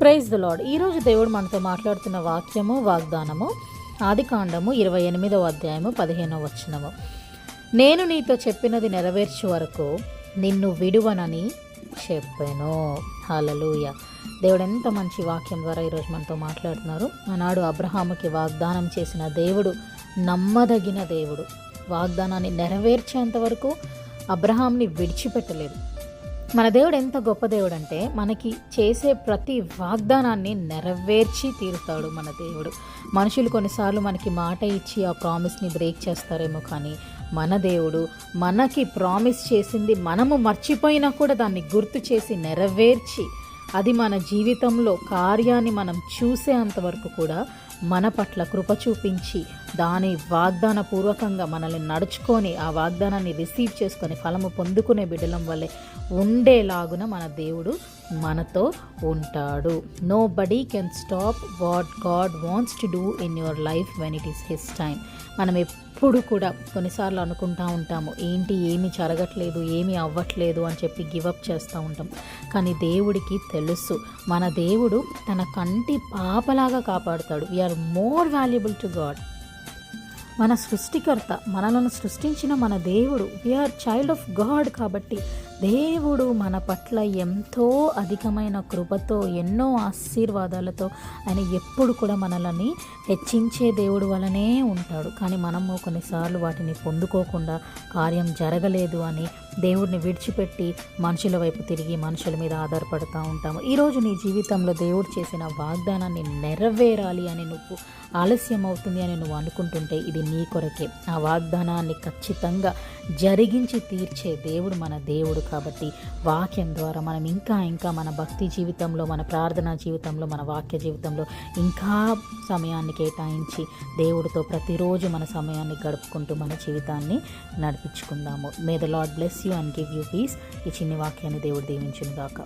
Praise the lord. ఈరోజు దేవుడు మనతో మాట్లాడుతున్న వాక్యము, వాగ్దానము ఆదికాండము 28వ అధ్యాయము 15వ వచనము. నేను నీతో చెప్పినది నెరవేర్చు వరకు నిన్ను విడువనని చెప్పాను. హల్లెలూయా. దేవుడు ఎంత మంచి వాక్యం ద్వారా ఈరోజు మనతో మాట్లాడుతున్నారు. ఆనాడు అబ్రహాముకి వాగ్దానం చేసిన దేవుడు నమ్మదగిన దేవుడు. వాగ్దానాన్ని నెరవేర్చేంత వరకు అబ్రహాంని విడిచిపెట్టలేదు. మన దేవుడు ఎంత గొప్ప దేవుడు అంటే మనకి చేసే ప్రతి వాగ్దానాన్ని నెరవేర్చి తీరుతాడు మన దేవుడు. మనుషులు కొన్నిసార్లు మనకి మాట ఇచ్చి ఆ ప్రామిస్ని బ్రేక్ చేస్తారేమో, కానీ మన దేవుడు మనకి ప్రామిస్ చేసింది మనము మర్చిపోయినా కూడా దాన్ని గుర్తు చేసి నెరవేర్చి అది మన జీవితంలో కార్యాన్ని మనం చూసేంతవరకు కూడా మన పట్ల కృప చూపించి దాని వాగ్దాన పూర్వకంగా మనల్ని నడుచుకొని ఆ వాగ్దానాన్ని రిసీవ్ చేసుకొని ఫలము పొందుకునే బిడ్డలం వల్లే ఉండేలాగున మన దేవుడు మనతో ఉంటాడు. Nobody can stop what God wants to do in your life when it is his time. మనం ఎప్పుడు కూడా కొన్నిసార్లు అనుకుంటూ ఉంటాము, ఏమీ జరగట్లేదు, ఏమీ అవ్వట్లేదు అని చెప్పి గివప్ చేస్తూ ఉంటాం. కానీ దేవుడికి తెలుసు, మన దేవుడు తన కంటి పాపలాగా కాపాడుతాడు. We are more valuable to God. మన సృష్టికర్త, మనలను సృష్టించిన మన దేవుడు, వీఆర్ చైల్డ్ ఆఫ్ గాడ్. కాబట్టి దేవుడు మన పట్ల ఎంతో అధికమైన కృపతో, ఎన్నో ఆశీర్వాదాలతో ఆయన ఎప్పుడు కూడా మనల్ని హెచ్చించే దేవుడు వలనే ఉంటాడు. కానీ మనము కొన్నిసార్లు వాటిని పొందుకోకుండా కార్యం జరగలేదు అని దేవుడిని విడిచిపెట్టి మనుషుల వైపు తిరిగి మనుషుల మీద ఆధారపడుతూ ఉంటాము. ఈరోజు నీ జీవితంలో దేవుడు చేసిన వాగ్దానాన్ని నెరవేరాలి అని నువ్వు ఆలస్యం అవుతుంది అని నువ్వు అనుకుంటుంటే ఇది నీ కొరకే. ఆ వాగ్దానాన్ని ఖచ్చితంగా జరిగించి తీర్చే దేవుడు మన దేవుడు. కాబట్టి వాక్యం ద్వారా మనం ఇంకా మన భక్తి జీవితంలో, మన ప్రార్థనా జీవితంలో, మన వాక్య జీవితంలో ఇంకా సమయాన్ని కేటాయించి దేవుడితో ప్రతిరోజు మన సమయాన్ని గడుపుకుంటూ మన జీవితాన్ని నడిపించుకుందాము. May the lord bless you and give you peace. ఈ చిన్ని వాక్యాన్ని దేవుడు దీవించును గాక.